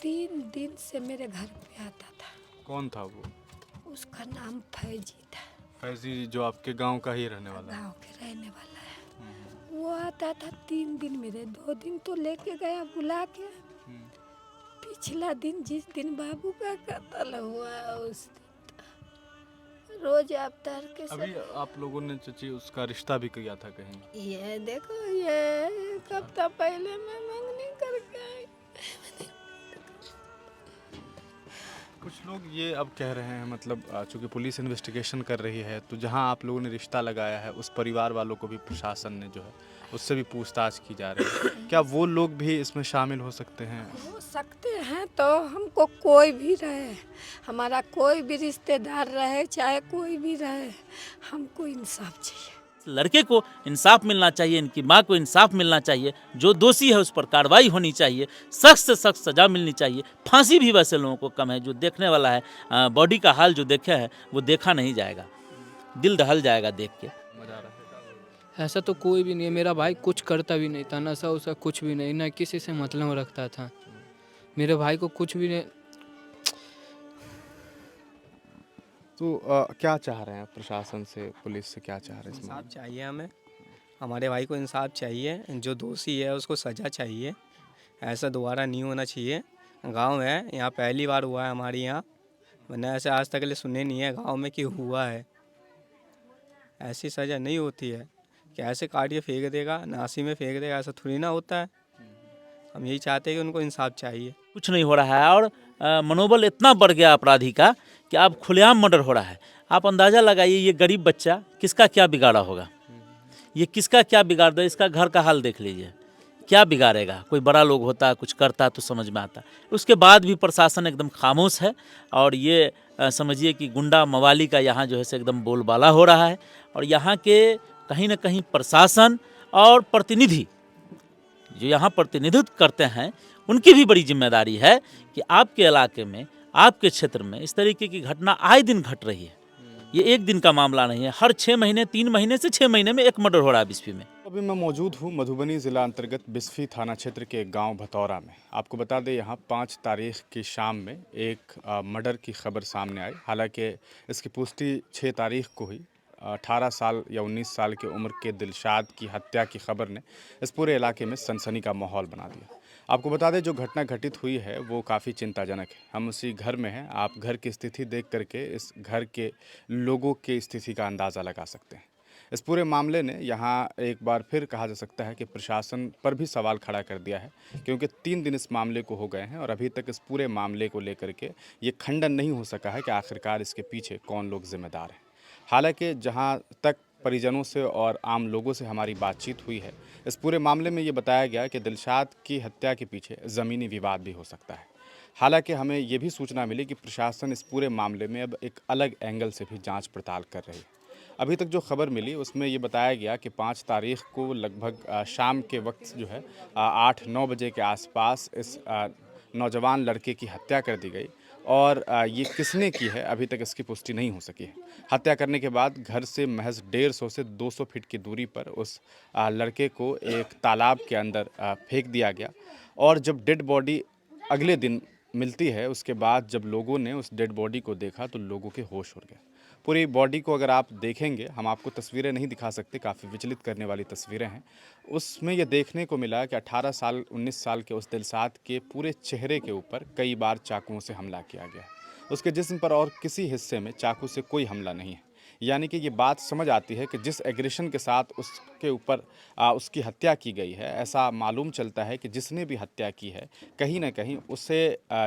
3 दिन से मेरे घर पे आता था। कौन था वो? उसका नाम फैजी था। फैजी जो आपके गांव का ही रहने वाला है? गांव के रहने वाला है। वो आता था 3 दिन मेरे, 2 दिन तो लेके गया बुला के। पिछला दिन जिस दिन बाबू का कत्ल हुआ उस दिन रोज अवतार के अभी आप लोगों ने चाची उसका रिश्ता भी किया था कहीं? ये देखो, ये एक हफ्ता पहले मैं मंगनी करके आई। कुछ लोग ये अब कह रहे हैं, मतलब चूंकि पुलिस इन्वेस्टिगेशन कर रही है तो जहां आप लोगों ने रिश्ता लगाया है उस परिवार वालों को भी प्रशासन ने जो है उससे भी पूछताछ की जा रही है। क्या वो लोग भी इसमें शामिल हो सकते हैं? हो सकते हैं, तो हमको कोई भी रहे, हमारा कोई भी रिश्तेदार रहे, चाहे कोई भी रहे, हमको इंसाफ चाहिए। लड़के को इंसाफ मिलना चाहिए, इनकी माँ को इंसाफ मिलना चाहिए, जो दोषी है उस पर कार्रवाई होनी चाहिए, सख्त से सख्त सज़ा मिलनी चाहिए। फांसी भी वैसे लोगों को कम है, जो देखने वाला है बॉडी का हाल जो देखा है वो देखा नहीं जाएगा, दिल दहल जाएगा देख के। ऐसा तो कोई भी नहीं है, मेरा भाई कुछ करता भी नहीं था, नशा उसा कुछ भी नहीं, ना किसी से मतलब रखता था। मेरे भाई को कुछ भी नहीं। तो क्या चाह रहे हैं प्रशासन से, पुलिस से, क्या चाह रहे हैं? इंसाफ चाहिए हमें, हमारे भाई को इंसाफ चाहिए, जो दोषी है उसको सज़ा चाहिए, ऐसा दोबारा नहीं होना चाहिए। गांव है, यहाँ पहली बार हुआ है हमारे यहाँ, वरना ऐसे आज तक ले सुने नहीं है गांव में कि हुआ है। ऐसी सज़ा नहीं होती है कि ऐसे काट के फेंक देगा, नासी में फेंक देगा, ऐसा थोड़ी ना होता है। हम यही चाहते हैं कि उनको इंसाफ चाहिए। कुछ नहीं हो रहा है और मनोबल इतना बढ़ गया अपराधी का कि अब खुलेआम मर्डर हो रहा है। आप अंदाज़ा लगाइए, ये गरीब बच्चा किसका क्या बिगाड़ा होगा, ये किसका क्या बिगाड़ दे, इसका घर का हाल देख लीजिए, क्या बिगाड़ेगा। कोई बड़ा लोग होता, कुछ करता तो समझ में आता। उसके बाद भी प्रशासन एकदम खामोश है और ये समझिए कि गुंडा मवाली का यहाँ जो है से एकदम बोलबाला हो रहा है। और यहाँ के कहीं ना कहीं प्रशासन और प्रतिनिधि जो यहाँ प्रतिनिधित्व करते हैं उनकी भी बड़ी जिम्मेदारी है कि आपके इलाके में, आपके क्षेत्र में इस तरीके की घटना आए दिन घट रही है। ये एक दिन का मामला नहीं है, हर 6 महीने, 3 महीने से 6 महीने में एक मर्डर हो रहा है बिस्फी में। अभी मैं मौजूद हूँ मधुबनी ज़िला अंतर्गत बिस्फी थाना क्षेत्र के गांव भतौरा में। आपको बता दें, यहाँ 5 तारीख की शाम में एक मर्डर की खबर सामने आई। हालांकि इसकी पुष्टि 6 तारीख को हुई। 18 साल या 19 साल की उम्र के दिलशाद की हत्या की खबर ने इस पूरे इलाके में सनसनी का माहौल बना दिया। आपको बता दें, जो घटना घटित हुई है वो काफ़ी चिंताजनक है। हम उसी घर में हैं। आप घर की स्थिति देख करके इस घर के लोगों की स्थिति का अंदाज़ा लगा सकते हैं। इस पूरे मामले ने यहाँ एक बार फिर कहा जा सकता है कि प्रशासन पर भी सवाल खड़ा कर दिया है, क्योंकि 3 दिन इस मामले को हो गए हैं और अभी तक इस पूरे मामले को लेकर के ये खंडन नहीं हो सका है कि आखिरकार इसके पीछे कौन लोग जिम्मेदार हैं। हालांकि जहाँ तक परिजनों से और आम लोगों से हमारी बातचीत हुई है, इस पूरे मामले में ये बताया गया कि दिलशाद की हत्या के पीछे ज़मीनी विवाद भी हो सकता है। हालांकि हमें ये भी सूचना मिली कि प्रशासन इस पूरे मामले में अब एक अलग एंगल से भी जांच पड़ताल कर रही है। अभी तक जो खबर मिली उसमें ये बताया गया कि 5 तारीख को लगभग शाम के वक्त जो है 8-9 बजे के आसपास इस नौजवान लड़के की हत्या कर दी गई और ये किसने की है अभी तक इसकी पुष्टि नहीं हो सकी है। हत्या करने के बाद घर से महज 150 से 200 फीट की दूरी पर उस लड़के को एक तालाब के अंदर फेंक दिया गया और जब डेड बॉडी अगले दिन मिलती है, उसके बाद जब लोगों ने उस डेड बॉडी को देखा तो लोगों के होश उड़ गए। पूरी बॉडी को अगर आप देखेंगे, हम आपको तस्वीरें नहीं दिखा सकते, काफ़ी विचलित करने वाली तस्वीरें हैं। उसमें यह देखने को मिला कि 18 साल 19 साल के उस दिलशाद के पूरे चेहरे के ऊपर कई बार चाकुओं से हमला किया गया। उसके जिस्म पर और किसी हिस्से में चाकू से कोई हमला नहीं है। यानी कि ये बात समझ आती है कि जिस एग्रेशन के साथ उसके ऊपर उसकी हत्या की गई है, ऐसा मालूम चलता है कि जिसने भी हत्या की है कहीं ना कहीं उसे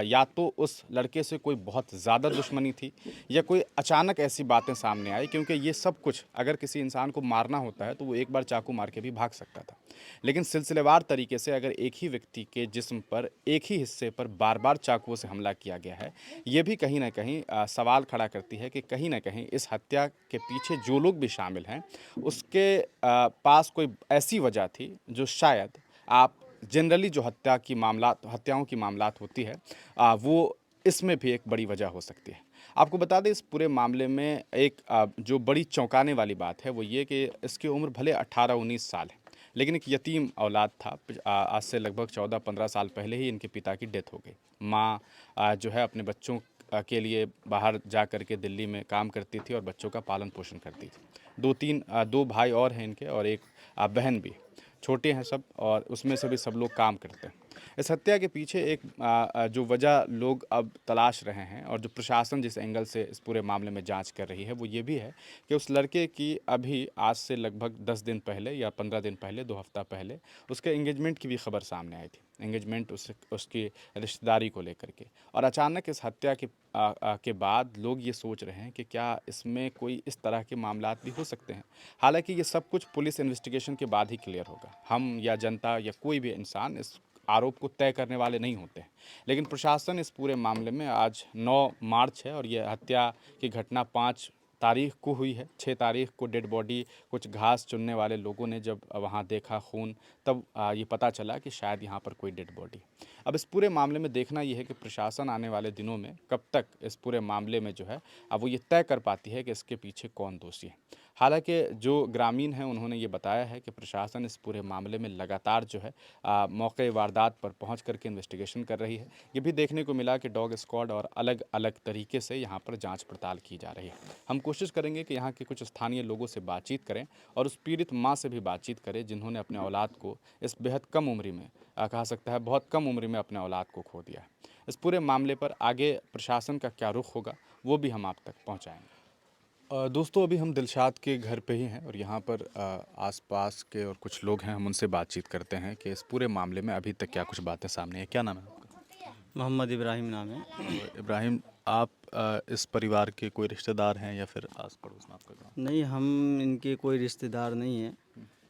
या तो उस लड़के से कोई बहुत ज़्यादा दुश्मनी थी या कोई अचानक ऐसी बातें सामने आई, क्योंकि ये सब कुछ अगर किसी इंसान को मारना होता है तो वो एक बार चाकू मार के भी भाग सकता था, लेकिन सिलसिलेवार तरीके से अगर एक ही व्यक्ति के जिस्म पर एक ही हिस्से पर बार बार चाकुओं से हमला किया गया है, ये भी कहीं ना कहीं सवाल खड़ा करती है कि कहीं ना कहीं इस हत्या के पीछे जो लोग भी शामिल हैं उसके पास कोई ऐसी वजह थी जो शायद आप जनरली जो हत्याओं की मामलात होती है वो इसमें भी एक बड़ी वजह हो सकती है। आपको बता दें, इस पूरे मामले में एक जो बड़ी चौंकाने वाली बात है वो ये कि इसकी उम्र भले 18-19 साल है, लेकिन एक यतीम औलाद था। आज से लगभग 14-15 साल पहले ही इनके पिता की डेथ हो गई। माँ जो है अपने बच्चों के लिए बाहर जा कर के दिल्ली में काम करती थी और बच्चों का पालन पोषण करती थी। दो भाई और हैं इनके और एक बहन भी। छोटे हैं सब और उसमें से भी सब लोग काम करते हैं। इस हत्या के पीछे एक जो वजह लोग अब तलाश रहे हैं और जो प्रशासन जिस एंगल से इस पूरे मामले में जांच कर रही है वो ये भी है कि उस लड़के की अभी आज से लगभग 10 दिन पहले या 15 दिन पहले, 2 हफ्ता पहले उसके एंगेजमेंट की भी खबर सामने आई थी। एंगेजमेंट उसकी रिश्तेदारी को लेकर के, और अचानक इस हत्या के बाद लोग ये सोच रहे हैं कि क्या इसमें कोई इस तरह के मामलात भी हो सकते हैं। हालांकि ये सब कुछ पुलिस इन्वेस्टिगेशन के बाद ही क्लियर होगा। हम या जनता या कोई भी इंसान इस आरोप को तय करने वाले नहीं होते हैं। लेकिन प्रशासन इस पूरे मामले में, आज 9 मार्च है और यह हत्या की घटना 5 तारीख को हुई है। 6 तारीख को डेड बॉडी कुछ घास चुनने वाले लोगों ने जब वहाँ देखा खून, तब ये पता चला कि शायद यहाँ पर कोई डेड बॉडी। अब इस पूरे मामले में देखना यह है कि प्रशासन आने वाले दिनों में कब तक इस पूरे मामले में जो है अब वो ये तय कर पाती है कि इसके पीछे कौन दोषी है। हालांकि जो ग्रामीण हैं उन्होंने ये बताया है कि प्रशासन इस पूरे मामले में लगातार जो है मौके वारदात पर पहुंच करके इन्वेस्टिगेशन कर रही है। ये भी देखने को मिला कि डॉग स्क्वाड और अलग अलग तरीके से यहाँ पर जांच पड़ताल की जा रही है। हम कोशिश करेंगे कि यहाँ के कुछ स्थानीय लोगों से बातचीत करें और उस पीड़ित माँ से भी बातचीत करें जिन्होंने अपने औलाद को इस बेहद कम उम्र में, कहा सकता है बहुत कम उम्र में, अपने औलाद को खो दिया है। इस पूरे मामले पर आगे प्रशासन का क्या रुख होगा वो भी हम आप तक पहुँचाएँगे। दोस्तों, अभी हम दिलशाद के घर पे ही हैं और यहाँ पर आसपास के और कुछ लोग हैं, हम उनसे बातचीत करते हैं कि इस पूरे मामले में अभी तक क्या कुछ बातें सामने हैं। क्या नाम है आपका? मोहम्मद इब्राहिम नाम है। इब्राहिम, आप इस परिवार के कोई रिश्तेदार हैं या फिर आस पड़ोस में आपका गाँव? नहीं, हम इनके कोई रिश्तेदार नहीं हैं,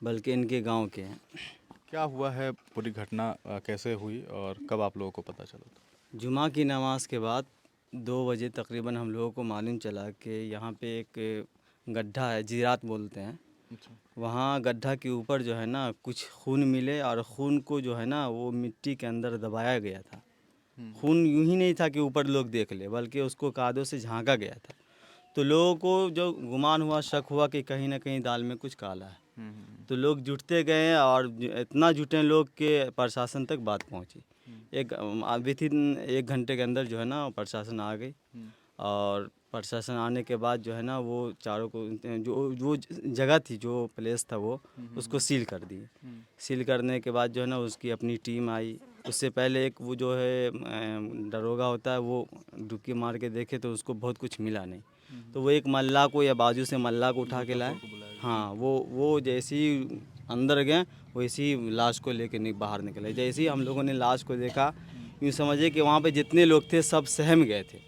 बल्कि इनके गांव के हैं। क्या हुआ है, पूरी घटना कैसे हुई और कब आप लोगों को पता चला? जुमा की नमाज के बाद 2 बजे तकरीबन हम लोगों को मालूम चला कि यहाँ पे एक गड्ढा है, जीरात बोलते हैं। अच्छा। वहाँ गड्ढा के ऊपर जो है ना कुछ खून मिले और खून को जो है ना वो मिट्टी के अंदर दबाया गया था। खून यूं ही नहीं था कि ऊपर लोग देख ले, बल्कि उसको कादों से झांका गया था। तो लोगों को जो गुमान हुआ, शक हुआ कि कहीं ना कहीं दाल में कुछ काला है। तो लोग जुटते गए और इतना जुटे लोग कि प्रशासन तक बात पहुंची। विथिन 1 घंटे के अंदर जो है ना प्रशासन आ गई और प्रशासन आने के बाद जो है ना वो चारों को जो जगह थी, जो प्लेस था, वो उसको सील कर दिए। सील करने के बाद जो है ना उसकी अपनी टीम आई। उससे पहले एक वो जो है दरोगा होता है, वो डुबकी मार के देखे तो उसको बहुत कुछ मिला नहीं। तो वो एक मल्ला को या बाजू से मल्ला को उठा के लाए। हाँ, वो जैसे ही अंदर गए वैसे ही लाश को लेके बाहर निकले। जैसे ही हम लोगों ने लाश को देखा, यूँ समझिए कि वहाँ पे जितने लोग थे सब सहम गए थे,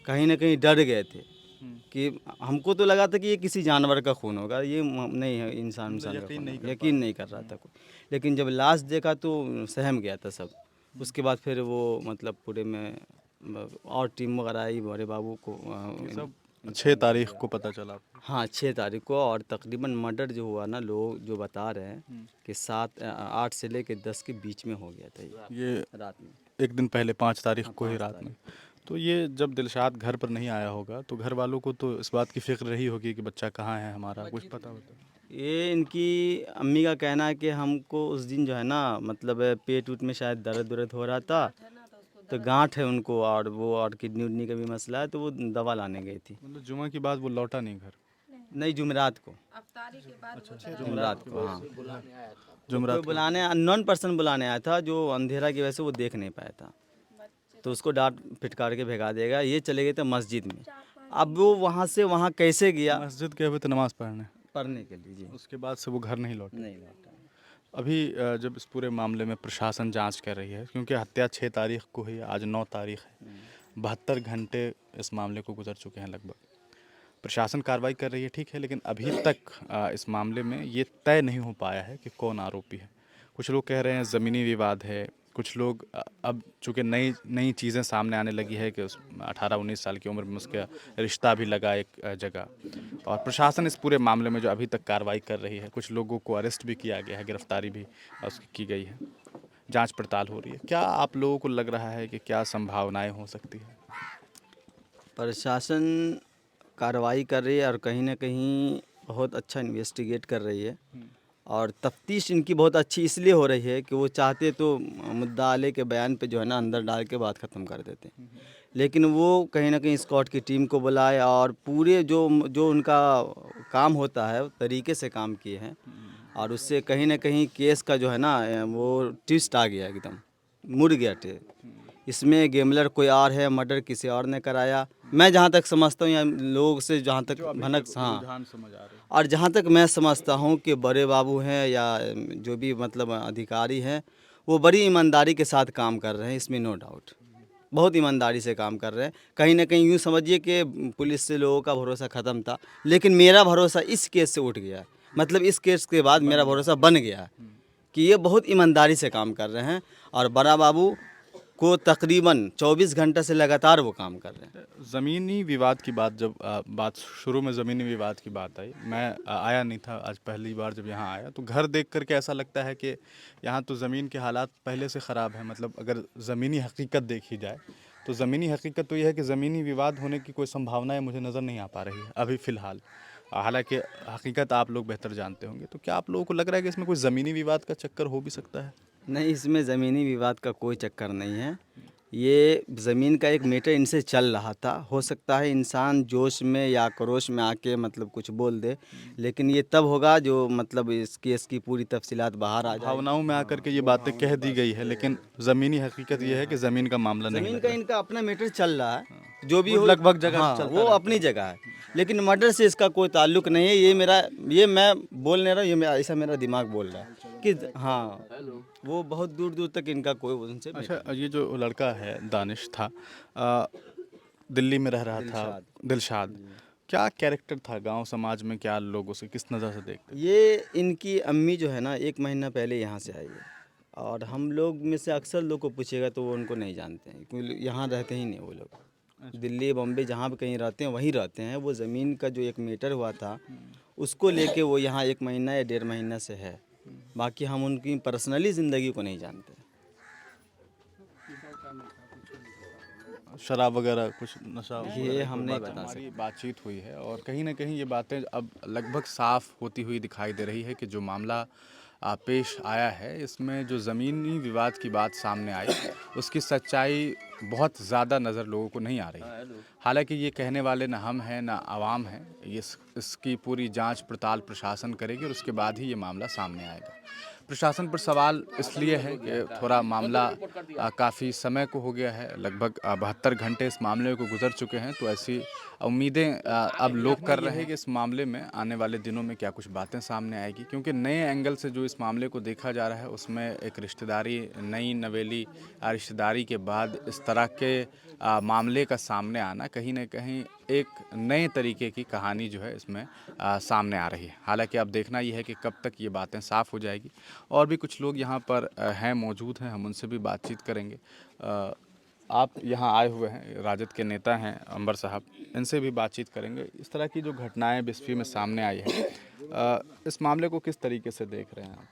कहीं ना कहीं डर गए थे कि हमको तो लगा था कि ये किसी जानवर का खून होगा, ये नहीं है इंसान का खून। यकीन नहीं कर रहा था कोई। लेकिन जब लाश देखा तो सहम गया था सब। उसके बाद फिर वो मतलब पूरे में और टीम वगैरह आई, बड़े बाबू को सब 6 तारीख को पता चला? हाँ, 6 तारीख को। और तकरीबन मर्डर जो हुआ ना, लोग जो बता रहे हैं कि 8 से लेकर 10 के बीच में हो गया था ये रात में। एक दिन पहले 5 तारीख को ही 5 रात तारीख। में। तो ये जब दिलशाद घर पर नहीं आया होगा तो घर वालों को तो इस बात की फिक्र रही होगी कि बच्चा कहाँ है हमारा, कुछ पता होता? ये इनकी अम्मी का कहना है कि हमको उस दिन जो है ना मतलब पेट उट में शायद दर्द हो रहा था, तो गांठ है उनको और किडनी उडनी का भी मसला है, तो वो दवा लाने गई थी। मतलब जुमा की बाद वो लौटा नहीं घर? नहीं, जुमेरात को। जुमेरात को, हाँ। जुमेरात बुलाने अननोन पर्सन बुलाने आया था, जो अंधेरा की वजह से वो देख नहीं पाया था, तो उसको डांट फिटकार के भगा देगा। ये चले गए थे मस्जिद में। अब वो वहाँ से वहाँ कैसे गया? मस्जिद गए हुए थे नमाज़ पढ़ने के लिए जी। उसके बाद से वो घर नहीं लौटा? नहीं लौटा। अभी जब इस पूरे मामले में प्रशासन जांच कर रही है, क्योंकि हत्या 6 तारीख को हुई, आज 9 तारीख है, 72 घंटे इस मामले को गुजर चुके हैं लगभग। प्रशासन कार्रवाई कर रही है, ठीक है, लेकिन अभी तक इस मामले में ये तय नहीं हो पाया है कि कौन आरोपी है। कुछ लोग कह रहे हैं ज़मीनी विवाद है, कुछ लोग अब चूँकि नई चीज़ें सामने आने लगी है कि उस 18-19 साल की उम्र में उसका रिश्ता भी लगा एक जगह, और प्रशासन इस पूरे मामले में जो अभी तक कार्रवाई कर रही है, कुछ लोगों को अरेस्ट भी किया गया है, गिरफ्तारी भी उसकी की गई है, जांच पड़ताल हो रही है। क्या आप लोगों को लग रहा है कि क्या संभावनाएं हो सकती है? प्रशासन कार्रवाई कर रही है और कहीं ना कहीं बहुत अच्छा इन्वेस्टिगेट कर रही है, और तफ्तीश इनकी बहुत अच्छी इसलिए हो रही है कि वो चाहते तो मुद्दा आले के बयान पे जो है ना अंदर डाल के बात ख़त्म कर देते, लेकिन वो कहीं ना कहीं स्क्वाड की टीम को बुलाए और पूरे जो जो उनका काम होता है तरीके से काम किए हैं, और उससे कहीं ना कहीं केस का जो है ना वो ट्विस्ट आ गया, एकदम मुड़ गया इसमें गेमलर कोई और है, मर्डर किसी और ने कराया। मैं जहाँ तक समझता हूँ या लोग से जहाँ तक भनक, हाँ, समझ आ रही और जहाँ तक मैं समझता हूँ कि बड़े बाबू हैं या जो भी मतलब अधिकारी हैं, वो बड़ी ईमानदारी के साथ काम कर रहे हैं, इसमें नो डाउट, बहुत ईमानदारी से काम कर रहे हैं। कहीं ना कहीं यूँ समझिए कि पुलिस से लोगों का भरोसा ख़त्म था, लेकिन मेरा भरोसा इस केस से उठ गया, मतलब इस केस के बाद मेरा भरोसा बन गया कि ये बहुत ईमानदारी से काम कर रहे हैं, और बड़ा बाबू को तकरीबन 24 घंटे से लगातार वो काम कर रहे हैं। ज़मीनी विवाद की बात जब बात शुरू में ज़मीनी विवाद की बात आई, मैं आया नहीं था, आज पहली बार जब यहाँ आया तो घर देख करके ऐसा लगता है कि यहाँ तो ज़मीन के हालात पहले से ख़राब हैं। मतलब अगर ज़मीनी हकीकत देखी जाए तो ज़मीनी हकीकत तो ये है कि ज़मीनी विवाद होने की कोई संभावनाएं मुझे नज़र नहीं आ पा रही है अभी फ़िलहाल। हालांकि हकीकत आप लोग बेहतर जानते होंगे, तो क्या आप लोगों को लग रहा है कि इसमें कोई ज़मीनी विवाद का चक्कर हो भी सकता है? नहीं, इसमें ज़मीनी विवाद का कोई चक्कर नहीं है। ये ज़मीन का एक मैटर इनसे चल रहा था। हो सकता है इंसान जोश में या आक्रोश में आके मतलब कुछ बोल दे, लेकिन ये तब होगा जो मतलब इस केस की पूरी तफसीलात बाहर आ जाए। भावनाओं में आकर के ये बातें कह दी गई है, लेकिन ज़मीनी हकीकत ये है कि ज़मीन का मामला नहीं ज़मीन लग का रहा। इनका अपना मैटर चल रहा है, जो भी वो हो लगभग जगह हाँ, चलता वो रहता अपनी जगह है, लेकिन मर्डर से इसका कोई ताल्लुक नहीं है। ये मैं बोल नहीं रहा हूँ, ऐसा मेरा दिमाग बोल रहा है कि हाँ, वो बहुत दूर दूर तक इनका कोई उनसे अच्छा, ये जो लड़का है दानिश था, दिल्ली में रह रहा था, दिलशाद, क्या कैरेक्टर था गांव समाज में? क्या लोग उसे किस नज़र से देखते? ये इनकी अम्मी जो है ना 1 महीना पहले यहाँ से आई है, और हम लोग में से अक्सर लोग को पूछेगा तो वो उनको नहीं जानते हैं, क्योंकि यहाँ रहते ही नहीं वो लोग। दिल्ली बॉम्बे जहाँ भी कहीं रहते हैं वहीं रहते हैं। वो ज़मीन का जो एक मैटर हुआ था उसको लेके वो यहाँ 1 महीना या 1.5 महीना से है, बाकी हम उनकी पर्सनली ज़िंदगी को नहीं जानते। शराब वगैरह कुछ नशा ये वगैरह हम कोई नहीं बात बता हमारी बातचीत हुई है, और कहीं ना कहीं ये बातें अब लगभग साफ होती हुई दिखाई दे रही है कि जो मामला पेश आया है इसमें जो ज़मीनी विवाद की बात सामने आई उसकी सच्चाई बहुत ज़्यादा नज़र लोगों को नहीं आ रही। हालांकि ये कहने वाले ना हम हैं ना आवाम हैं, ये इसकी पूरी जांच पड़ताल प्रशासन करेगी और उसके बाद ही ये मामला सामने आएगा। प्रशासन पर सवाल इसलिए है कि थोड़ा मामला काफ़ी समय को हो गया है, लगभग 72 घंटे इस मामले को गुजर चुके हैं, तो ऐसी उम्मीदें अब लोग कर रहे हैं कि इस मामले में आने वाले दिनों में क्या कुछ बातें सामने आएगी, क्योंकि नए एंगल से जो इस मामले को देखा जा रहा है उसमें एक रिश्तेदारी, नई नवेली रिश्तेदारी के बाद इस तरह के मामले का सामने आना कहीं ना कहीं एक नए तरीके की कहानी जो है इसमें सामने आ रही है। हालांकि अब देखना यह है कि कब तक ये बातें साफ़ हो जाएगी। और भी कुछ लोग यहाँ पर हैं, मौजूद हैं, हम उनसे भी बातचीत करेंगे। आप यहाँ आए हुए हैं, राजद के नेता हैं अंबर साहब, इनसे भी बातचीत करेंगे। इस तरह की जो घटनाएं बिस्फी में सामने आई है, इस मामले को किस तरीके से देख रहे हैं आप?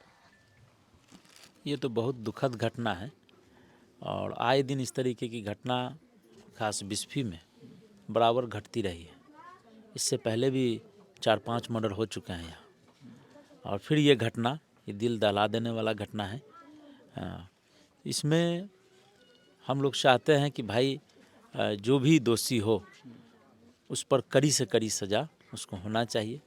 ये तो बहुत दुखद घटना है, और आए दिन इस तरीके की घटना खास बिस्फी में बराबर घटती रही है। इससे पहले भी 4-5 मर्डर हो चुके हैं यहाँ, और फिर ये घटना, ये दिल दहला देने वाला घटना है। इसमें हम लोग चाहते हैं कि भाई जो भी दोषी हो उस पर कड़ी से कड़ी सज़ा उसको होना चाहिए,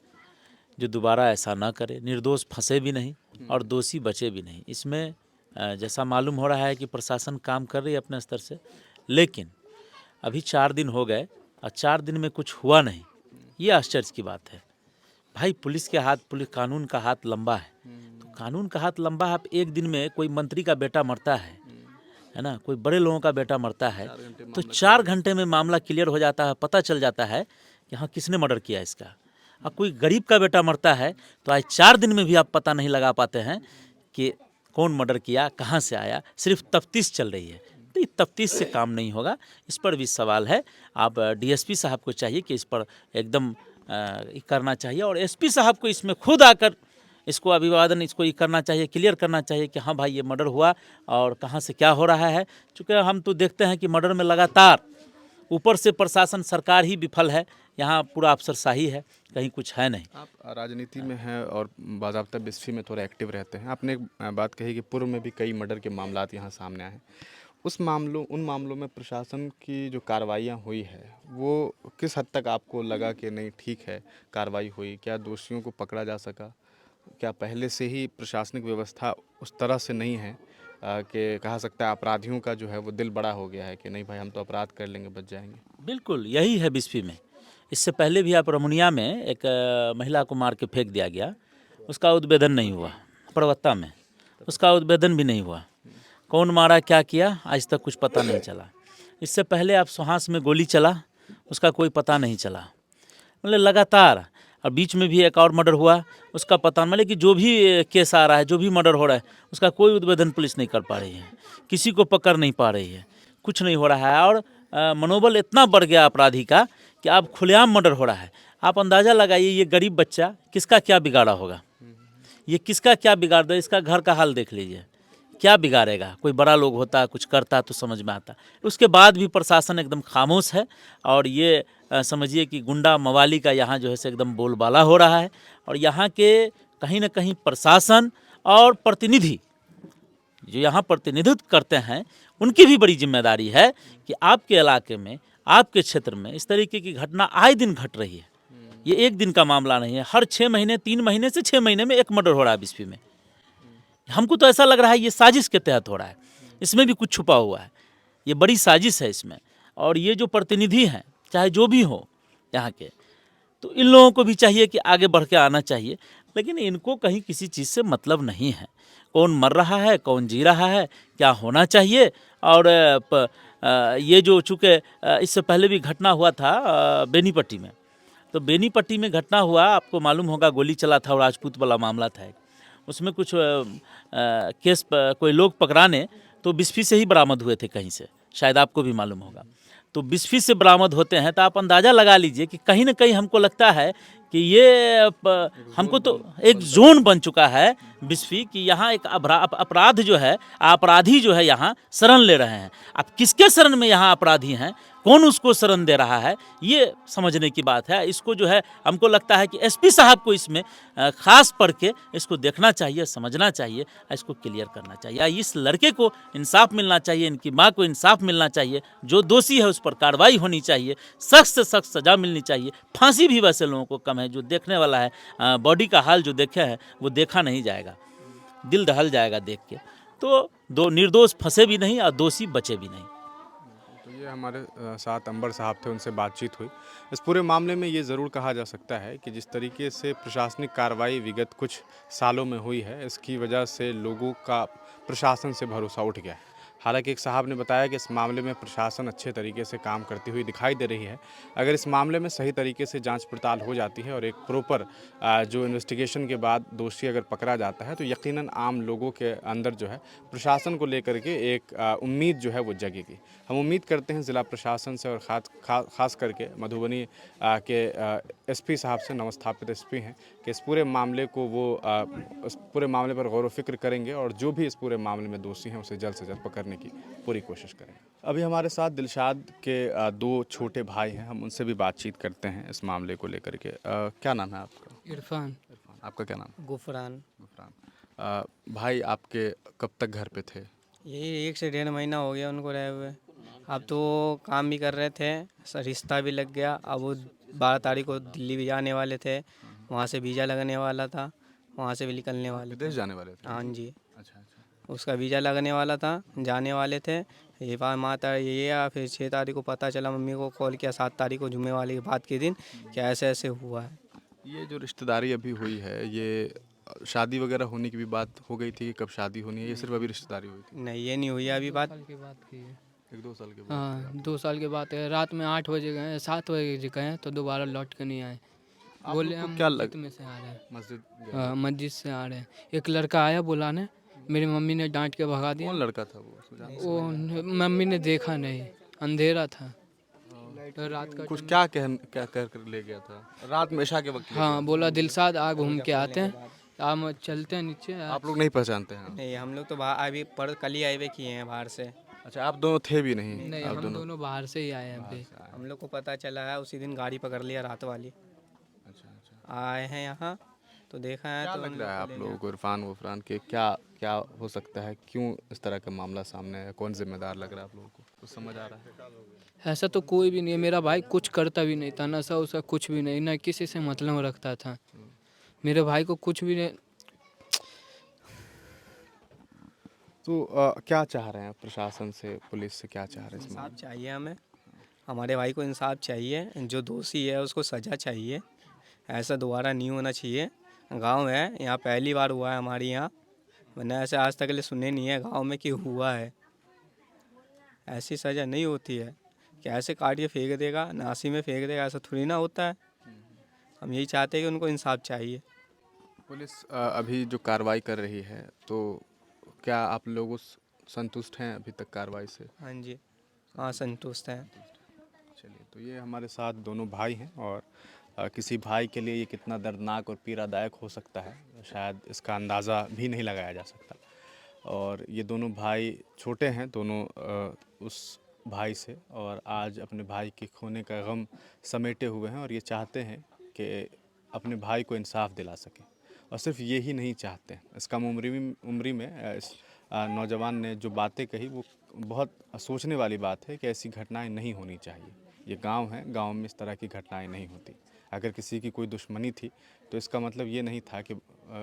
जो दोबारा ऐसा ना करे, निर्दोष फंसे भी नहीं और दोषी बचे भी नहीं। इसमें जैसा मालूम हो रहा है कि प्रशासन काम कर रही है अपने स्तर से, लेकिन अभी 4 दिन हो गए और 4 दिन में कुछ हुआ नहीं, ये आश्चर्य की बात है। भाई पुलिस कानून का हाथ लंबा है, तो कानून का हाथ लंबा है। आप एक दिन में कोई मंत्री का बेटा मरता है ना, कोई बड़े लोगों का बेटा मरता है, तो 4 घंटे में मामला क्लियर हो जाता है, पता चल जाता है कि हाँ किसने मर्डर किया इसका। अब कोई गरीब का बेटा मरता है तो आज 4 दिन में भी आप पता नहीं लगा पाते हैं कि कौन मर्डर किया, कहाँ से आया, सिर्फ तफ्तीश चल रही है। तो इस तफ्तीश से काम नहीं होगा, इस पर भी सवाल है। आप डीएसपी साहब को चाहिए कि इस पर एकदम करना चाहिए, और एसपी साहब को इसमें खुद आकर इसको अभिवादन, इसको ये करना चाहिए, क्लियर करना चाहिए कि हाँ भाई ये मर्डर हुआ और कहाँ से क्या हो रहा है। चूँकि हम तो देखते हैं कि मर्डर में लगातार ऊपर से प्रशासन सरकार ही विफल है, यहाँ पूरा अफसरशाही है, कहीं कुछ है नहीं। आप राजनीति में हैं और बाज़ाब्ता बिस्फी में थोड़ा एक्टिव रहते हैं। आपने एक बात कही कि पूर्व में भी कई मर्डर के मामलात यहाँ सामने आए हैं। उन मामलों में प्रशासन की जो कार्रवाइयाँ हुई है वो किस हद तक आपको लगा कि नहीं ठीक है कार्रवाई हुई? क्या दोषियों को पकड़ा जा सका? क्या पहले से ही प्रशासनिक व्यवस्था उस तरह से नहीं है कि कहा सकता है अपराधियों का जो है वो दिल बड़ा हो गया है कि नहीं भाई हम तो अपराध कर लेंगे बच जाएंगे? बिल्कुल यही है बिस्फी में। इससे पहले भी आप रमुनिया में एक महिला को मार के फेंक दिया गया, उसका उद्भेदन नहीं हुआ। परवत्ता में उसका उद्भेदन भी नहीं हुआ। कौन मारा क्या किया आज तक कुछ पता नहीं चला। इससे पहले आप सोहास में गोली चला, उसका कोई पता नहीं चला। मतलब लगातार, और बीच में भी एक और मर्डर हुआ, उसका पता मतलब कि जो भी केस आ रहा है, जो भी मर्डर हो रहा है, उसका कोई उद्भेदन पुलिस नहीं कर पा रही है, किसी को पकड़ नहीं पा रही है, कुछ नहीं हो रहा है। और मनोबल इतना बढ़ गया अपराधी का कि अब खुलेआम मर्डर हो रहा है। आप अंदाज़ा लगाइए ये गरीब बच्चा किसका क्या बिगाड़ा होगा, ये किसका क्या बिगाड़ दे, इसका घर का हाल देख लीजिए, क्या बिगाड़ेगा। कोई बड़ा लोग होता कुछ करता तो समझ में आता। उसके बाद भी प्रशासन एकदम खामोश है और ये समझिए कि गुंडा मवाली का यहाँ जो है से एकदम बोलबाला हो रहा है। और यहाँ के कहीं ना कहीं प्रशासन और प्रतिनिधि जो यहाँ प्रतिनिधित्व करते हैं उनकी भी बड़ी जिम्मेदारी है कि आपके इलाके में, आपके क्षेत्र में इस तरीके की घटना आए दिन घट रही है। ये एक दिन का मामला नहीं है, हर 6 महीने 3 महीने से 6 महीने में एक मर्डर हो रहा है बिस्फी में। हमको तो ऐसा लग रहा है ये साजिश के तहत हो रहा है, इसमें भी कुछ छुपा हुआ है, ये बड़ी साजिश है इसमें। और ये जो प्रतिनिधि हैं चाहे जो भी हो यहाँ के, तो इन लोगों को भी चाहिए कि आगे बढ़ के आना चाहिए, लेकिन इनको कहीं किसी चीज़ से मतलब नहीं है। कौन मर रहा है, कौन जी रहा है, क्या होना चाहिए। और ये जो चूँकि इससे पहले भी घटना हुआ था बेनीपट्टी में, तो बेनीपट्टी में घटना हुआ, आपको मालूम होगा गोली चला था और राजपूत वाला मामला था। उसमें कुछ केस कोई लोग पकड़ाने तो बिस्फी से ही बरामद हुए थे कहीं से, शायद आपको भी मालूम होगा। तो बिस्फी से बरामद होते हैं तो आप अंदाज़ा लगा लीजिए कि कहीं ना कहीं हमको लगता है कि ये हमको तो एक जोन बन चुका है बिस्फी कि यहाँ एक अपराध जो है, अपराधी जो है यहाँ शरण ले रहे हैं। अब किसके शरण में यहाँ अपराधी हैं, कौन उसको शरण दे रहा है, ये समझने की बात है। इसको जो है हमको लगता है कि एसपी साहब को इसमें खास पढ़ के इसको देखना चाहिए, समझना चाहिए, इसको क्लियर करना चाहिए। इस लड़के को इंसाफ मिलना चाहिए, इनकी माँ को इंसाफ मिलना चाहिए, जो दोषी है उस पर कार्रवाई होनी चाहिए, सख्त से सख्त सज़ा मिलनी चाहिए। फांसी भी वैसे लोगों को कम है, जो देखने वाला है बॉडी का हाल जो देखे है वो देखा नहीं जाएगा, दिल दहल जाएगा देख के। तो दो निर्दोष फंसे भी नहीं और दोषी बचे भी नहीं। तो ये हमारे साथ अंबर साहब थे, उनसे बातचीत हुई। इस पूरे मामले में ये ज़रूर कहा जा सकता है कि जिस तरीके से प्रशासनिक कार्रवाई विगत कुछ सालों में हुई है, इसकी वजह से लोगों का प्रशासन से भरोसा उठ गया है। हालांकि एक साहब ने बताया कि इस मामले में प्रशासन अच्छे तरीके से काम करती हुई दिखाई दे रही है। अगर इस मामले में सही तरीके से जांच पड़ताल हो जाती है और एक प्रॉपर जो इन्वेस्टिगेशन के बाद दोषी अगर पकड़ा जाता है तो यकीनन आम लोगों के अंदर जो है प्रशासन को लेकर के एक उम्मीद जो है वो जगेगी। हम उम्मीद करते हैं ज़िला प्रशासन से और ख़ास करके मधुबनी के एसपी साहब से, नवस्थापित एसपी हैं, कि इस पूरे मामले को वो इस पूरे मामले पर गौर व फिक्र करेंगे और जो भी इस पूरे मामले में दोषी हैं उसे जल्द से जल्द पकड़ने की पूरी कोशिश करेंगे। अभी हमारे साथ दिलशाद के 2 छोटे भाई हैं, हम उनसे भी बातचीत करते हैं इस मामले को लेकर के। क्या नाम है आपका? इरफान। आपका क्या नाम? गुफरान। भाई आपके कब तक घर पे थे? यही 1 से 1.5 महीना हो गया उनको रहे हुए। अब तो काम भी कर रहे थे, रिश्ता भी लग गया। अब वो 12 तारीख को दिल्ली भी जाने वाले थे, वहाँ से वीज़ा लगने वाला था, वहाँ से भी निकलने वाले विदेश जाने वाले थे? हाँ जी, अच्छा। उसका वीज़ा लगने वाला था, जाने वाले थे। ये बात माता ये या फिर 6 तारीख को पता चला, मम्मी को कॉल किया 7 तारीख को जुम्मे वाली बात के दिन कि ऐसे ऐसे हुआ है। ये जो रिश्तेदारी अभी हुई है, ये शादी वगैरह होने की भी बात हो गई थी कि कब शादी होनी है, ये सिर्फ अभी रिश्तेदारी हुई थी? नहीं, ये नहीं हुई है अभी बात। साल के बाद की है। 1-2 साल के बाद? हाँ 2 साल के बाद है। रात में 8 बजे गए, 7 बजे गए तो दोबारा लौट कर नहीं आए। बोले हम क्या मस्जिद में से आ रहे हैं। मस्जिद? हाँ मस्जिद से आ रहे हैं। एक लड़का आया बुलाने, मेरी मम्मी ने डांट के भगा दिया। कौन लड़का था वो? वो मम्मी ने देखा नहीं, अंधेरा था तो रात का। कुछ क्या कर कर ले गया था रात में इशा के वक्त? हाँ बोला दिलशाद आ घूम के आते हैं, आप चलते हैं नीचे। आप लोग नहीं पहचानते हैं? नहीं, हम लोग तो बाहर अभी कल ही आए हुए किए हैं बाहर से। अच्छा, आप दोनों थे भी नहीं? नहीं, आप हम दोनों बाहर से ही आए हैं अभी। हम लोग को पता चला है उसी दिन गाड़ी पकड़ लिया रात वाली। अच्छा अच्छा। आए हैं यहाँ तो देखा है क्या तो लग रहा है आप लोगों को इरफान वफरान के क्या क्या हो सकता है, क्यों इस तरह का मामला सामने आया, कौन जिम्मेदार लग रहा है आप लोगों को, कुछ समझ आ रहा है? ऐसा तो कोई भी नहीं है, मेरा भाई कुछ करता भी नहीं था, नशा उसा कुछ भी नहीं, ना किसी से मतलब रखता था। मेरे भाई को कुछ भी नहीं। तो क्या चाह रहे हैं प्रशासन से, पुलिस से, क्या चाह रहे हैं इस इंसाफ मामले चाहिए हमें, हमारे भाई को इंसाफ चाहिए, जो दोषी है उसको सज़ा चाहिए, ऐसा दोबारा नहीं होना चाहिए। गांव है यहाँ, पहली बार हुआ है हमारे यहाँ, वरना ऐसे आज तक ले सुने नहीं है गांव में कि हुआ है। ऐसी सज़ा नहीं होती है कि ऐसे काट के फेंक देगा, नासी में फेंक देगा, ऐसा थोड़ी ना होता है। हम यही चाहते हैं कि उनको इंसाफ चाहिए। पुलिस अभी जो कार्रवाई कर रही है, तो क्या आप लोग संतुष्ट हैं अभी तक कार्रवाई से? हाँ जी, हाँ संतुष्ट हैं। चलिए, तो ये हमारे साथ दोनों भाई हैं, और किसी भाई के लिए ये कितना दर्दनाक और पीड़ादायक हो सकता है, शायद इसका अंदाज़ा भी नहीं लगाया जा सकता। और ये दोनों भाई छोटे हैं दोनों उस भाई से, और आज अपने भाई के खोने का गम समेटे हुए हैं, और ये चाहते हैं कि अपने भाई को इंसाफ दिला सकें। और सिर्फ ये ही नहीं चाहते हैं, इस कम उम्री में इस नौजवान ने जो बातें कही वो बहुत सोचने वाली बात है कि ऐसी घटनाएं नहीं होनी चाहिए। ये गांव है, गांव में इस तरह की घटनाएं नहीं होती। अगर किसी की कोई दुश्मनी थी तो इसका मतलब ये नहीं था कि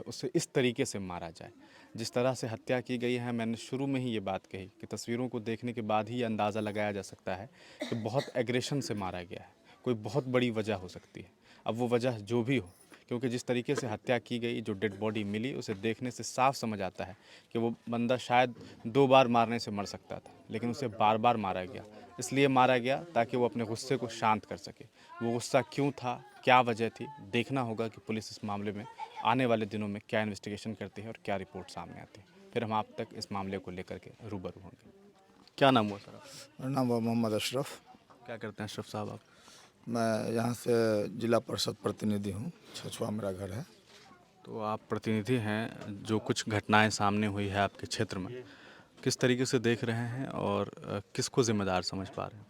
उसे इस तरीके से मारा जाए। जिस तरह से हत्या की गई है, मैंने शुरू में ही ये बात कही कि तस्वीरों को देखने के बाद ही अंदाज़ा लगाया जा सकता है कि बहुत एग्रेशन से मारा गया है, कोई बहुत बड़ी वजह हो सकती है। अब वो वजह जो भी हो, क्योंकि जिस तरीके से हत्या की गई, जो डेड बॉडी मिली, उसे देखने से साफ समझ आता है कि वो बंदा शायद 2 बार मारने से मर सकता था, लेकिन उसे बार बार मारा गया। इसलिए मारा गया ताकि वो अपने गुस्से को शांत कर सके। वो गुस्सा क्यों था, क्या वजह थी, देखना होगा कि पुलिस इस मामले में आने वाले दिनों में क्या इन्वेस्टिगेशन करती है और क्या रिपोर्ट सामने आती है। फिर हम आप तक इस मामले को लेकर के रूबरू होंगे। क्या नाम हुआ सर आपका? मेरा नाम हुआ मोहम्मद अशरफ। क्या करते हैं अशरफ साहब आप? मैं यहाँ से जिला परिषद प्रतिनिधि हूँ, छछुआ मेरा घर है। तो आप प्रतिनिधि हैं, जो कुछ घटनाएं सामने हुई है आपके क्षेत्र में, किस तरीके से देख रहे हैं और किसको जिम्मेदार समझ पा रहे हैं?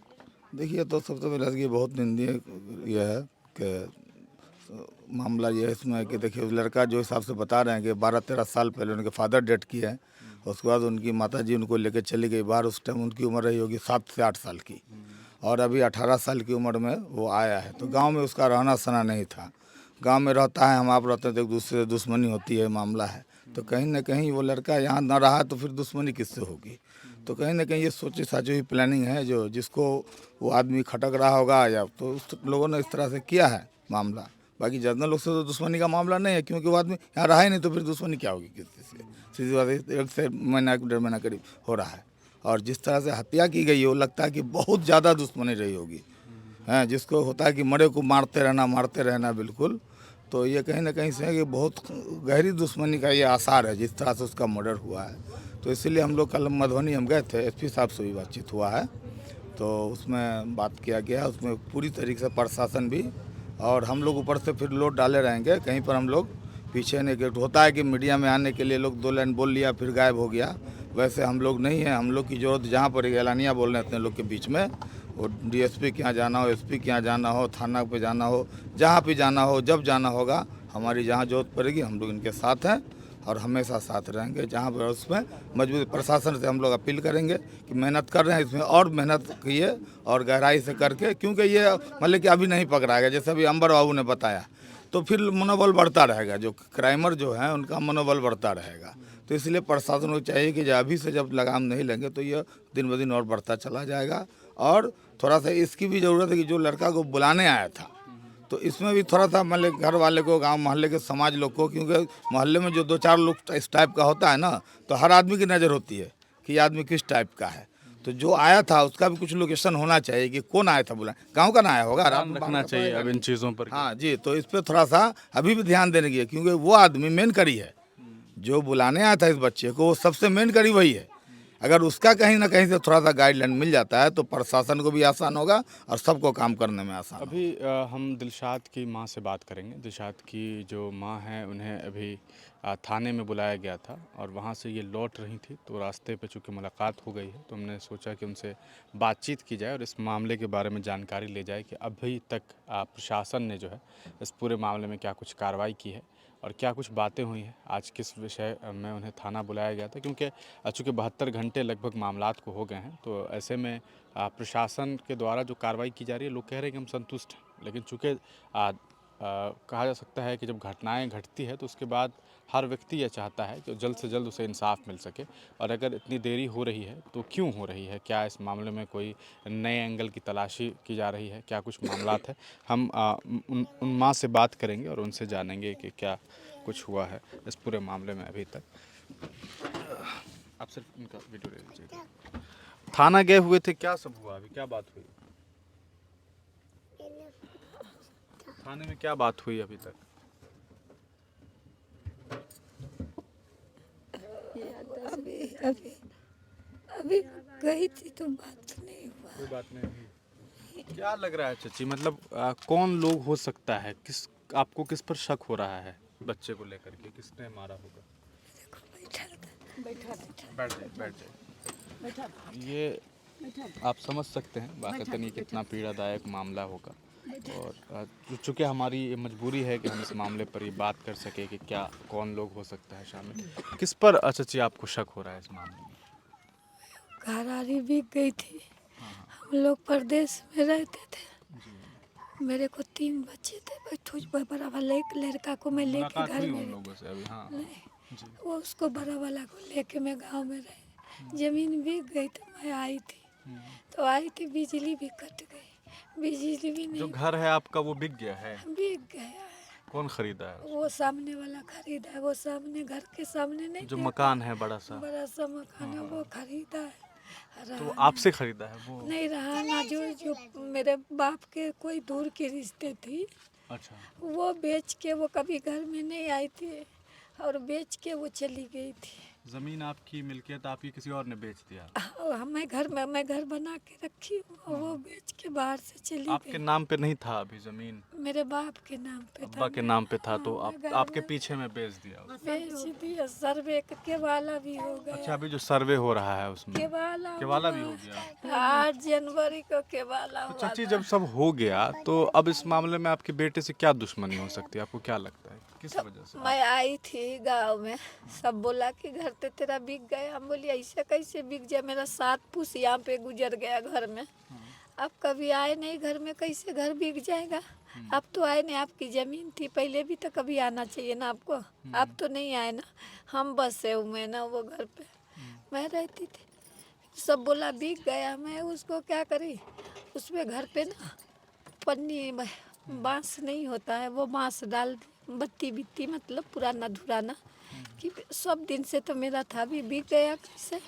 देखिए, तो सबसे पहले ये बहुत निंदनीय यह है कि मामला ये है इसमें कि देखिए, उस लड़का जो हिसाब से बता रहे हैं कि 12-13 साल पहले उनके फादर डेथ किए हैं, उसके बाद उनकी माताजी उनको लेकर चली गई बाहर। उस टाइम उनकी उम्र रही होगी 7 से 8 साल की, और अभी 18 साल की उम्र में वो आया है। तो गांव में उसका रहना सहना नहीं था। गांव में रहता है, हम आप रहते हैं तो एक दूसरे से दुश्मनी होती है, मामला है। तो कहीं ना कहीं वो लड़का यहाँ ना रहा तो फिर दुश्मनी किससे होगी। तो कहीं ना कहीं ये सोची साची हुई प्लानिंग है, जो जिसको वो आदमी खटक रहा होगा, या तो उस लोगों ने इस तरह से किया है मामला। बाकी जनरल लोग से तो दुश्मनी का मामला नहीं है, क्योंकि वो आदमी यहाँ रहा ही नहीं, तो फिर दुश्मनी क्या होगी किसी से। सीधी बात है, 1 से महीना 1.5 महीना करीब हो रहा है। और जिस तरह से हत्या की गई है, वो लगता है कि बहुत ज़्यादा दुश्मनी रही होगी, हैं, जिसको होता है कि मरे को मारते रहना बिल्कुल। तो ये कहीं ना कहीं से कि बहुत गहरी दुश्मनी का ये आसार है, जिस तरह से उसका मर्डर हुआ है। तो इसीलिए हम लोग कल मधुबनी हम गए थे, एसपी साहब से भी बातचीत हुआ है, तो उसमें बात किया गया। उसमें पूरी तरीके से प्रशासन भी, और हम लोग ऊपर से फिर लोड डाले रहेंगे, कहीं पर हम लोग पीछे नहीं। कि होता है कि मीडिया में आने के लिए लोग 2 लाइन बोल लिया फिर गायब हो गया, वैसे हम लोग नहीं हैं। हम लोग की जरूरत जहाँ पर एलानिया बोल रहे हैं इतने लोग के बीच में, वो डीएसपी के यहाँ जाना हो, एसपी के यहाँ जाना हो, थाना पे जाना हो, जहाँ पे जाना हो, जब जाना होगा, हमारी जहाँ जरूरत पड़ेगी हम लोग इनके साथ हैं और हमेशा साथ रहेंगे। जहाँ पर उसमें मजबूत प्रशासन से हम लोग अपील करेंगे कि मेहनत कर रहे हैं, इसमें और मेहनत कीजिए और गहराई से करके, क्योंकि ये मतलब कि अभी नहीं पकड़ाएगा, जैसे अभी अंबर बाबू ने बताया, तो फिर मनोबल बढ़ता रहेगा, जो क्राइमर जो है उनका मनोबल बढ़ता रहेगा। तो इसलिए प्रशासन को चाहिए कि अभी से जब लगाम नहीं लेंगे तो ये दिन ब दिन और बढ़ता चला जाएगा। और थोड़ा सा इसकी भी ज़रूरत है कि जो लड़का को बुलाने आया था, तो इसमें भी थोड़ा सा मतलब घर वाले को, गांव मोहल्ले के समाज लोग को, क्योंकि मोहल्ले में जो 2-4 लोग इस टाइप का होता है ना, तो हर आदमी की नज़र होती है कि ये आदमी किस टाइप का है। तो जो आया था उसका भी कुछ लोकेशन होना चाहिए कि कौन आया था, बुलाने गाँव का ना आया होगा, ध्यान रखना चाहिए अब इन चीज़ों पर। हाँ जी, तो इस पर थोड़ा सा अभी भी ध्यान देने की है, क्योंकि वो आदमी मेन कड़ी है, जो बुलाने आया था इस बच्चे को, वो सबसे मेन कड़ी वही है। अगर उसका कहीं ना कहीं से थोड़ा सा गाइडलाइन मिल जाता है तो प्रशासन को भी आसान होगा और सबको काम करने में आसान होगा। अभी हम दिलशाद की माँ से बात करेंगे। दिलशाद की जो माँ है उन्हें अभी थाने में बुलाया गया था और वहाँ से ये लौट रही थी, तो रास्ते पे चूँकि मुलाकात हो गई है तो हमने सोचा कि उनसे बातचीत की जाए और इस मामले के बारे में जानकारी ले जाए कि अभी तक प्रशासन ने जो है इस पूरे मामले में क्या कुछ कार्रवाई की है और क्या कुछ बातें हुई हैं। आज किस विषय में उन्हें थाना बुलाया गया था, क्योंकि चूँकि 72 घंटे लगभग मामलात को हो गए हैं, तो ऐसे में प्रशासन के द्वारा जो कार्रवाई की जा रही है, लोग कह रहे हैं कि हम संतुष्ट हैं। लेकिन चूँकि कहा जा सकता है कि जब घटनाएं घटती है तो उसके बाद हर व्यक्ति यह चाहता है कि जल्द से जल्द उसे इंसाफ मिल सके, और अगर इतनी देरी हो रही है तो क्यों हो रही है, क्या इस मामले में कोई नए एंगल की तलाशी की जा रही है, क्या कुछ मामलात है। हम उन माँ से बात करेंगे और उनसे जानेंगे कि क्या कुछ हुआ है इस पूरे मामले में अभी तक। आप सिर्फ उनका वीडियो ले लीजिएगा। थाना गए हुए थे, क्या सब हुआ, अभी क्या बात हुई थाने में, क्या बात हुई अभी तक? अभी अभी अभी गई थी तो बात नहीं हुआ। कोई बात नहीं हुई। क्या लग रहा है चाची, मतलब कौन लोग हो सकता है, आपको किस पर शक हो रहा है बच्चे को लेकर के, किसने मारा होगा? बैठ जाइए। ये आप समझ सकते हैं वाकई कितना पीड़ादायक मामला होगा, और चूँकि हमारी ये मजबूरी है कि हम इस मामले पर ये बात कर सके कि क्या कौन लोग हो सकता है शामिल। किस पर चाची आपको शक हो रहा है इस मामले में? घरारी बिक गई थी। हम लोग परदेश में रहते थे। मेरे को 3 बच्चे थे, बड़ा वाला एक लड़का को मैं लेके मुलाकात घर हुई में उन लोगों से अभी? हाँ नहीं, वो उसको बड़ा वाला को लेके मैं गांव में रही। जमीन बिक गई तो मैं आई थी, तो आई थी, बिजली भी कट गई, बिजली भी जो नहीं, घर है आपका वो बिक गया है? बिक गया है। कौन खरीदा है? वो सामने वाला खरीदा है, वो सामने घर के सामने नहीं, जो मकान है बड़ा सा, मकान है, वो खरीदा है। तो आपसे खरीदा है वो? नहीं रहा ना, जो मेरे बाप के कोई दूर की रिश्ते थी, अच्छा। वो बेच के, वो कभी घर में नहीं आई थी और बेच के वो चली गई थी। जमीन आपकी मिल्कियत आपकी किसी और ने बेच दिया? और मैं घर बना के रखी हूँ और वो बेच के बाहर से चली आपके गई। नाम पे नहीं था अभी जमीन? मेरे बाप के नाम पे था। अब्बा के नाम पे था, तो मैं घर आपके में पीछे में बेच दिया? बेच दिया। सर्वे के वाला भी हो गया। अच्छा, अभी जो सर्वे हो रहा है उसमें केवाला भी हो गया? 8 जनवरी को केवाला तो हुआ चाची था। जब सब हो गया तो अब इस मामले में आपके बेटे से क्या दुश्मनी हो सकती है, आपको क्या लगता है, किस वजह से? मैं आई थी गांव में, सब बोला कि घर ते तेरा बिक गया। हम बोली ऐसे कैसे बिक जाए, मेरा 7 पुस यहाँ पे गुजर गया घर में। अब कभी आए नहीं घर में, कैसे घर बिक जाएगा? अब तो आए नहीं, आपकी ज़मीन थी पहले भी तो कभी आना चाहिए ना आपको। अब तो नहीं आए ना, हम बसे हुए ना वो घर पे, मैं रहती थी। सब बोला बिक गया, मैं उसको क्या करी, उसमें घर पे ना पन्नी बांस नहीं होता है, वो बांस डाल दी, बत्ती बित्ती मतलब पुराना धुराना, कि सब दिन से तो मेरा था, भी बिक गया कैसे।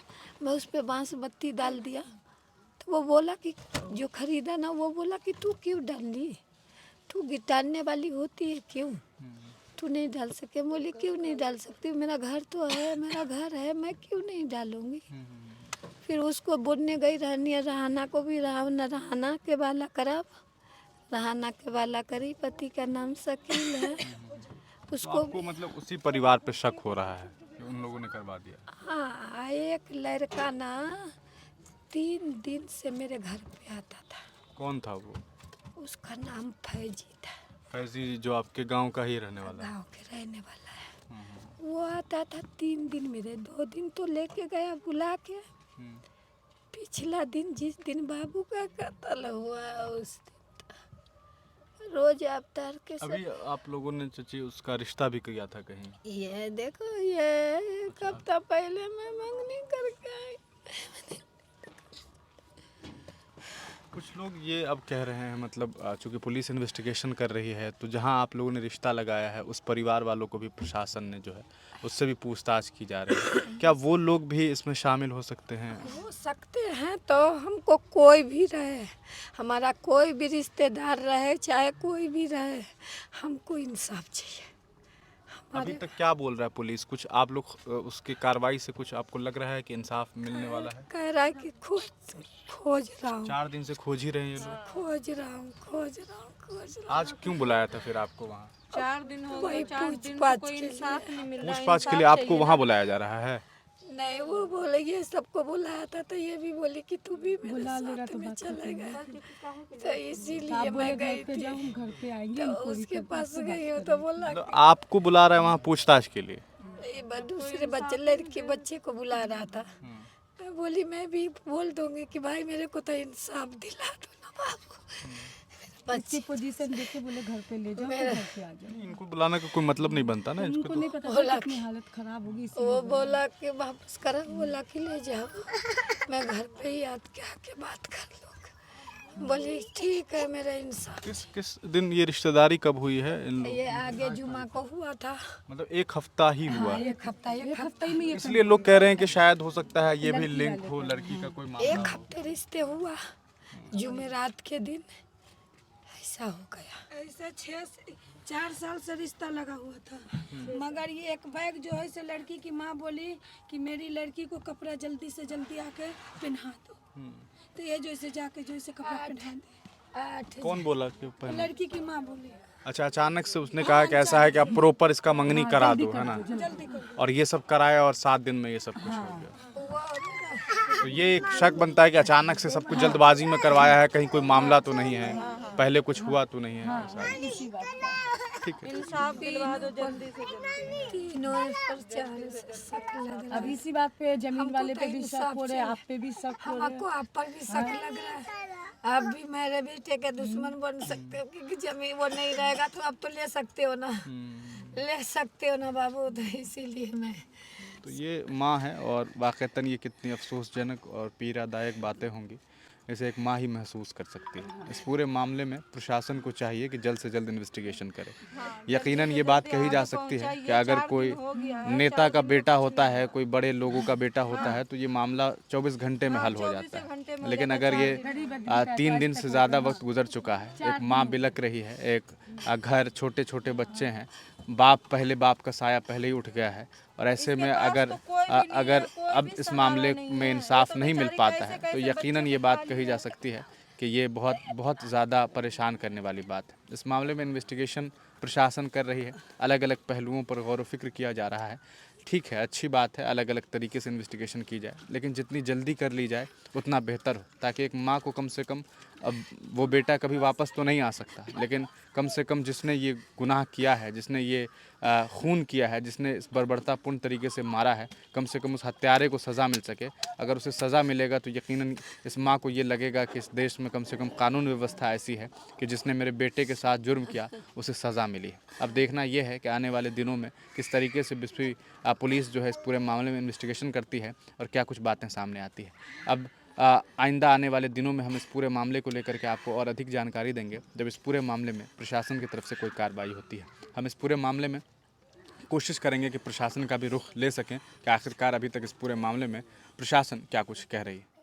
मैं उस पर बांस बत्ती डाल दिया, तो वो बोला कि जो खरीदा ना, वो बोला कि तू क्यों डाली, तू गिटारने वाली होती है, क्यों तू नहीं डाल सके। बोली क्यों नहीं डाल सकती, मेरा घर तो है, मेरा घर है, मैं क्यों नहीं डालूँगी। फिर उसको बोलने गई रहाना को भी, रहाना के वाला करा, रहाना के वाला करी, पति का नाम शकील है। तो उसको आपको मतलब उसी परिवार पे शक हो रहा है कि उन लोगों ने करवा दिया? हाँ, एक लड़का ना 3 दिन से मेरे घर पे आता था। कौन था वो? उसका नाम फैजी था। फैजी, जो आपके गांव का ही रहने वाला है? गाँव के रहने वाला है। वो आता था 3 दिन मेरे, 2 दिन तो लेके गया बुला के। पिछला दिन जिस दिन बाबू का कत्ल हुआ उस दिन रोज अवतार के अभी आप लोगों ने चाची उसका रिश्ता भी किया था कहीं? ये देखो, ये एक हफ्ता पहले मैं मंगनी करके आई। कुछ लोग ये अब कह रहे हैं, मतलब चूंकि पुलिस इन्वेस्टिगेशन कर रही है, तो जहां आप लोगों ने रिश्ता लगाया है उस परिवार वालों को भी प्रशासन ने जो है उससे भी पूछताछ की जा रही है, क्या वो लोग भी इसमें शामिल हो सकते हैं? हो सकते हैं, तो हमको कोई भी रहे, हमारा कोई भी रिश्तेदार रहे, चाहे कोई भी रहे, हमको इंसाफ चाहिए। अभी तक क्या बोल रहा है पुलिस? कुछ आप लोग उसकी कार्रवाई से कुछ आपको लग रहा है कि इंसाफ मिलने वाला है? कह रहा है कि खुद खोज रहा हूँ, 4 दिन से खोज ही रहे हैं ये लोग। खोज रहा हूँ, खोज रहा हूँ, खोज रहा आज क्यों बुलाया था फिर आपको वहाँ? 4 दिन हो हूँ। गए, वही 4 दिन से पूछताछ कोई के इंसाफ लिए। नहीं मिल रहा है। पूछताछ के लिए इंसाफ आपको चाहिए वहाँ ना। बुलाया जा रहा है? नहीं, वो बोले ये सबको बुलाया था तो ये भी बोली कि तू भी मेरे साथ में चलेगा, तो इसीलिए मैं गई थी। तो उसके पास गई हो तो बोला मतलब आपको बुला रहा है वहाँ पूछताछ के लिए? ये दूसरे बच्चे लड़के बच्चे को बुला रहा था। मैं बोली मैं भी बोल दूंगी कि भाई मेरे को तो इंसाफ दिला दो ना बाबू। बच्ची पोजीशन देखे बोले घर पे ले जाओ, मेरा- घर पे आ जाओ। इनको बुलाने का कोई मतलब नहीं बनता ना उनको इसको नहीं तो। पता बोला था कितनी हालत खराब होगी वो बोला कि वापस करा, बोला कि ले जाओ, मैं घर पे ही याद के आके बात कर लूँगा। बोली ठीक है, मेरा इंसाफ। किस दिन ये रिश्तेदारी कब हुई है इन लोग? ये आगे जुमा को हुआ था, मतलब 1 हफ्ता ही हुआ है। एक हफ्ता ही में ये इसलिए लोग कह रहे हैं कि शायद हो सकता है ये भी लिंक हो, लड़की का कोई मामला एक हो। हफ्ते रिश्ते हुआ, जुमेरात के दिन ऐसा हो गया। ऐसा 4 साल से रिश्ता लगा हुआ था, मगर ये एक बैग जो है से लड़की की माँ बोली कि मेरी लड़की को कपड़ा जल्दी से जल्दी आके पहना दो, तो ये जैसे जाके जैसे कपड़ा पहना दे। कौन बोला कि पहले? लड़की की माँ बोली अच्छा, अचानक से उसने कहा कि ऐसा है कि आप प्रॉपर इसका मंगनी करा दो, है ना? जल्दी करो। और ये सब कराया और 7 दिन में ये सब कुछ हो गया। तो ये एक शक बनता है कि अचानक से सब कुछ जल्दबाजी में करवाया है, कहीं कोई मामला तो नहीं है, पहले कुछ हुआ तो नहीं है ऐसा। ठीक है। इंसाफ दिलवा दो जल्दी से जल्दी। तीनों पर चार से शक लग रहा अब है। इसी बात पे जमीन हमको वाले तो पे भी शक इंसाफ हो रहे हैं, चाहिए। आप पे भी शक हो रहे हमको आप पर भी शक लग रहा है। आप भी मेरे बेटे के दुश्मन बन सकते हो, क्योंकि जमीन वो नहीं रहेगा तो आप तो ले सकते हो ना, ले सकते हो ना बाबू, तो इसीलिए मैं। तो ये माँ है और वाक़तन ये कितनी अफसोसजनक और पीड़ादायक बातें होंगी, इसे एक माँ ही महसूस कर सकती है। इस पूरे मामले में प्रशासन को चाहिए कि जल्द से जल्द इन्वेस्टिगेशन करे। यकीनन ये बात कही जा सकती है कि अगर कोई नेता का बेटा होता है, कोई बड़े लोगों का बेटा होता है, तो ये मामला 24 घंटे में हल हो जाता है। लेकिन अगर ये 3 दिन से ज़्यादा वक्त गुजर चुका है, एक माँ बिलक रही है, एक घर, छोटे छोटे बच्चे हैं, पहले बाप का साया पहले ही उठ गया है, और ऐसे में अगर अब इस मामले में इंसाफ नहीं मिल पाता है तो यकीनन ये बात कही जा सकती है कि ये बहुत बहुत ज़्यादा परेशान करने वाली बात है। इस मामले में इन्वेस्टिगेशन प्रशासन कर रही है, अलग अलग पहलुओं पर गौर व फिक्र किया जा रहा है। ठीक है, अच्छी बात है, अलग अलग तरीके से इन्वेस्टिगेशन की जाए, लेकिन जितनी जल्दी कर ली जाए उतना बेहतर हो, ताकि एक माँ को कम से कम, अब वो बेटा कभी वापस तो नहीं आ सकता, लेकिन कम से कम जिसने ये गुनाह किया है, जिसने ये खून किया है, जिसने इस बर्बरतापूर्ण तरीके से मारा है, कम से कम उस हत्यारे को सज़ा मिल सके। अगर उसे सज़ा मिलेगा तो यकीनन इस माँ को ये लगेगा कि इस देश में कम से कम कानून व्यवस्था ऐसी है कि जिसने मेरे बेटे के साथ जुर्म किया उसे सज़ा मिली है। अब देखना यह है कि आने वाले दिनों में किस तरीके से बिस्फी पुलिस जो है इस पूरे मामले में इन्वेस्टिगेशन करती है और क्या कुछ बातें सामने आती है। अब आइंदा आने वाले दिनों में हम इस पूरे मामले को लेकर के आपको और अधिक जानकारी देंगे जब इस पूरे मामले में प्रशासन की तरफ से कोई कार्रवाई होती है। हम इस पूरे मामले में कोशिश करेंगे कि प्रशासन का भी रुख ले सकें कि आखिरकार अभी तक इस पूरे मामले में प्रशासन क्या कुछ कह रही है।